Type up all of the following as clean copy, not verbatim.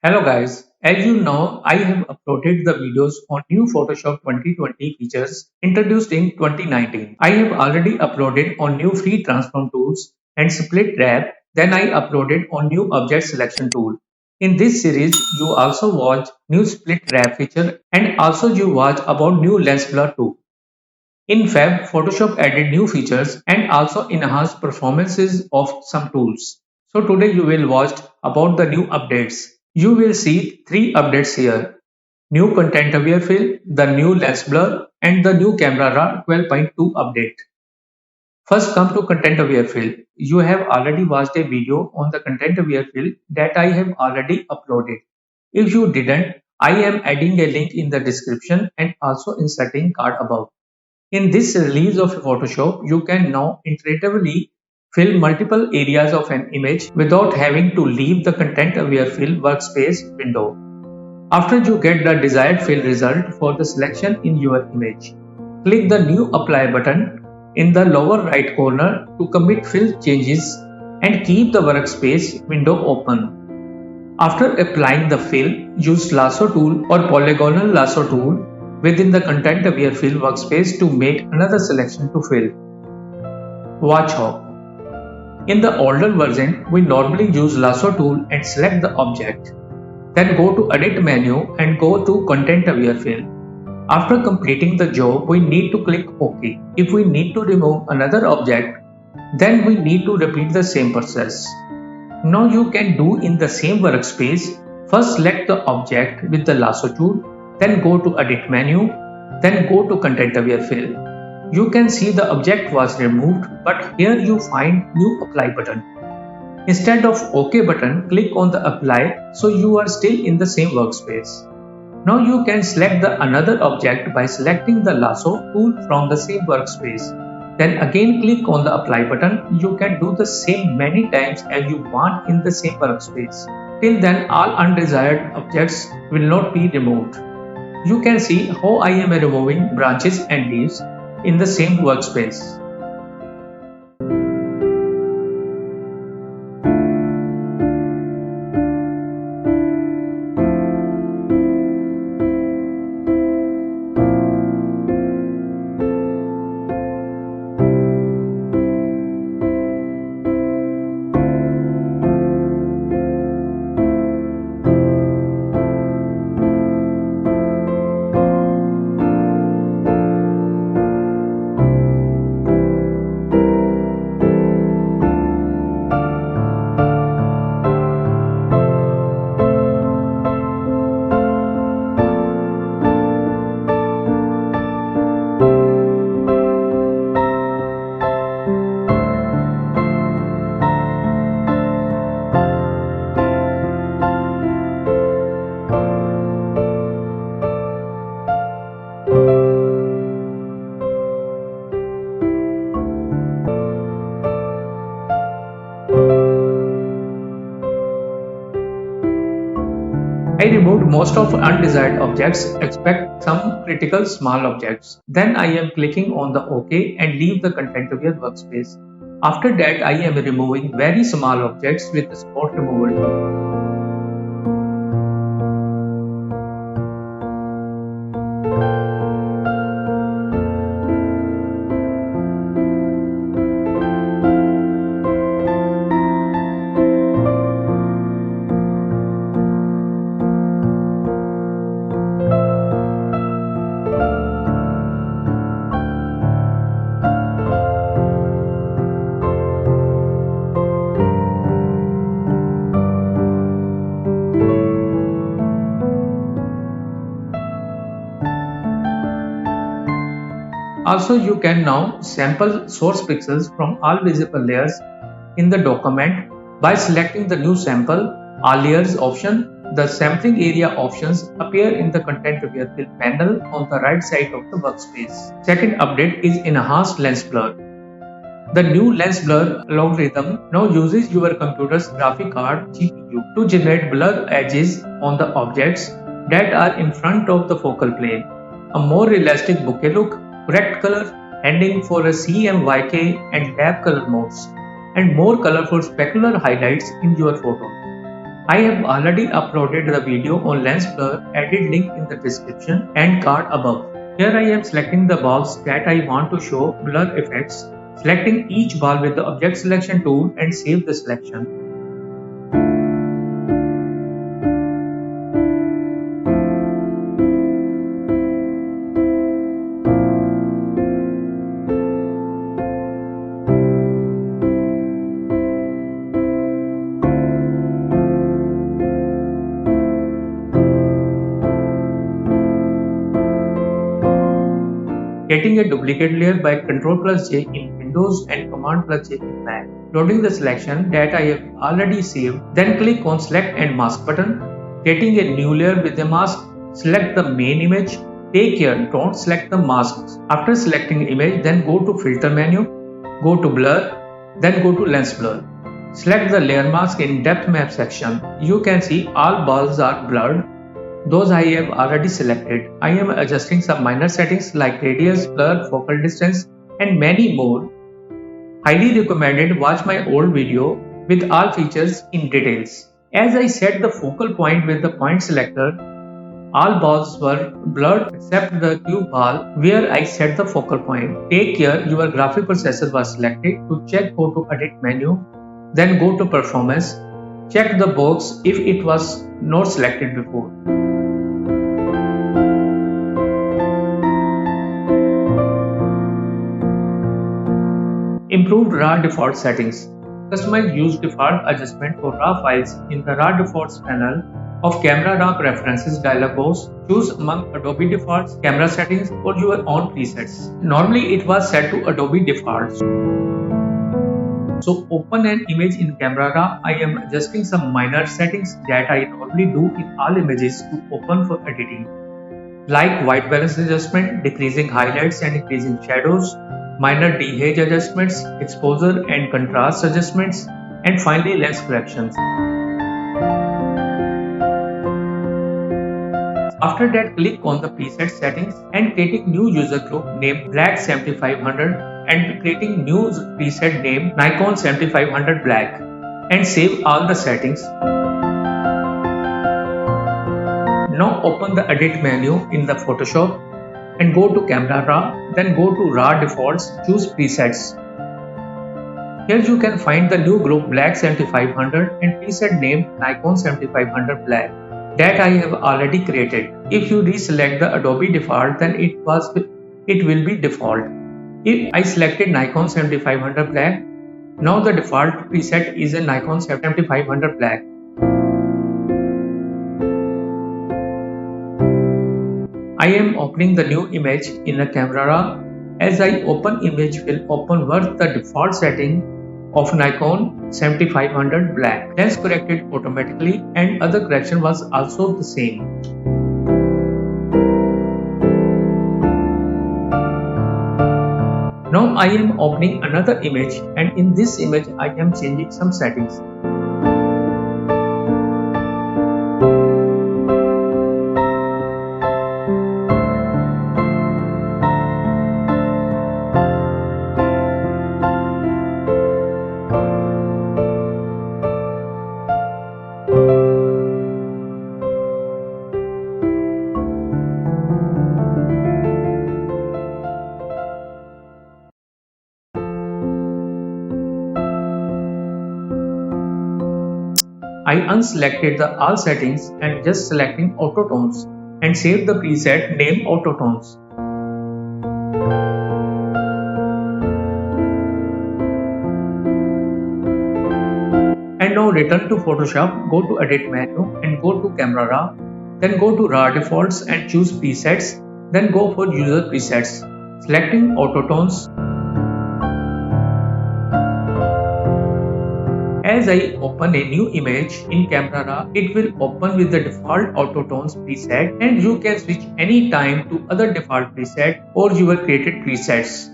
Hello guys, as you know, I have uploaded the videos on new Photoshop 2020 features introduced in 2019. I have already uploaded on new free transform tools and split wrap, then I uploaded on new object selection tool. In this series, you also watch new split wrap feature and also you watch about new lens blur too. In Feb, Photoshop added new features and also enhanced performances of some tools. So today you will watch about the new updates. You will see three updates here. New content aware fill, the new lens blur and the new camera raw 12.2 update. First come to content aware fill. You have already watched a video on the content aware fill that I have already uploaded. If you didn't, I am adding a link in the description and also inserting card above. In this release of Photoshop, you can now iteratively fill multiple areas of an image without having to leave the content aware fill workspace window. After you get the desired fill result for the selection in your image, click the new apply button in the lower right corner to commit fill changes and keep the workspace window open. After applying the fill, use lasso tool or polygonal lasso tool within the content aware fill workspace to make another selection to fill. Watch how. In the older version, we normally use lasso tool and select the object. Then go to edit menu and go to content aware fill. After completing the job, we need to click OK. If we need to remove another object, then we need to repeat the same process. Now you can do in the same workspace. First select the object with the lasso tool, then go to edit menu, then go to content aware fill. You can see the object was removed, but here you find new apply button. Instead of OK button, click on the apply so you are still in the same workspace. Now you can select the another object by selecting the lasso tool from the same workspace. Then again click on the apply button. You can do the same many times as you want in the same workspace. Till then all undesired objects will not be removed. You can see how I am removing branches and leaves in the same workspace. I removed most of undesired objects except some critical small objects. Then I am clicking on the OK and leave the content aware workspace. After that I am removing very small objects with the spot removal tool. Also, you can now sample source pixels from all visible layers in the document by selecting the new sample all layers option. The sampling area options appear in the content aware fill panel on the right side of the workspace. Second update is enhanced lens blur. The new lens blur algorithm now uses your computer's graphic card GPU to generate blur edges on the objects that are in front of the focal plane. A more realistic bokeh look, correct color, handing for a CMYK and tab color modes, and more colorful specular highlights in your photo. I have already uploaded the video on lens blur, added link in the description and card above. Here I am selecting the balls that I want to show blur effects, selecting each ball with the object selection tool and save the selection. Getting a duplicate layer by Ctrl plus J in Windows and Command plus J in Mac. Loading the selection that I have already saved, then click on Select and Mask button. Getting a new layer with a mask, select the main image. Take care, don't select the masks. After selecting image, then go to Filter menu, go to Blur, then go to Lens Blur. Select the layer mask in Depth Map section. You can see all balls are blurred. Those I have already selected. I am adjusting some minor settings like radius, blur, focal distance and many more. Highly recommended watch my old video with all features in details. As I set the focal point with the point selector, all balls were blurred except the cube ball where I set the focal point. Take care your graphic processor was selected. To check, go to Edit menu, then go to Performance. Check the box if it was not selected before. Improved RAW default settings. Customize use default adjustment for RAW files in the RAW defaults panel of Camera Raw Preferences dialog box. Choose among Adobe defaults, camera settings or your own presets. Normally it was set to Adobe defaults. So open an image in Camera Raw. I am adjusting some minor settings that I normally do in all images to open for editing, like white balance adjustment, decreasing highlights and increasing shadows, minor dehaze adjustments, exposure and contrast adjustments, and finally lens corrections. After that, click on the preset settings and creating new user group named Black 7500 and creating new preset named Nikon 7500 Black and save all the settings. Now open the edit menu in the Photoshop and go to Camera Raw, then go to Raw Defaults, choose Presets. Here you can find the new group Black 7500 and preset name Nikon 7500 Black that I have already created. If you reselect the Adobe default, then it will be default. If I selected Nikon 7500 Black, now the default preset is a Nikon 7500 Black. I am opening the new image in the Camera Raw. As I open image will open with the default setting of Nikon 7500 Black. Lens corrected automatically and other correction was also the same. Now I am opening another image and in this image I am changing some settings. I unselected the all settings and just selecting auto tones and save the preset name auto tones. And now return to Photoshop, go to Edit menu and go to Camera Raw, then go to Raw Defaults and choose Presets, then go for User Presets, selecting auto tones. As I open a new image in Camera Raw, it will open with the default auto tones preset and you can switch any time to other default preset or your created presets.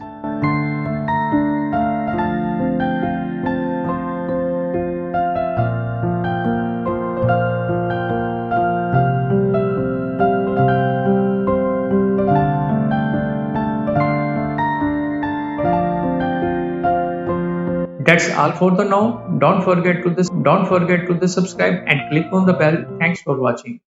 That's all for the now. Don't forget to subscribe and click on the bell. Thanks for watching.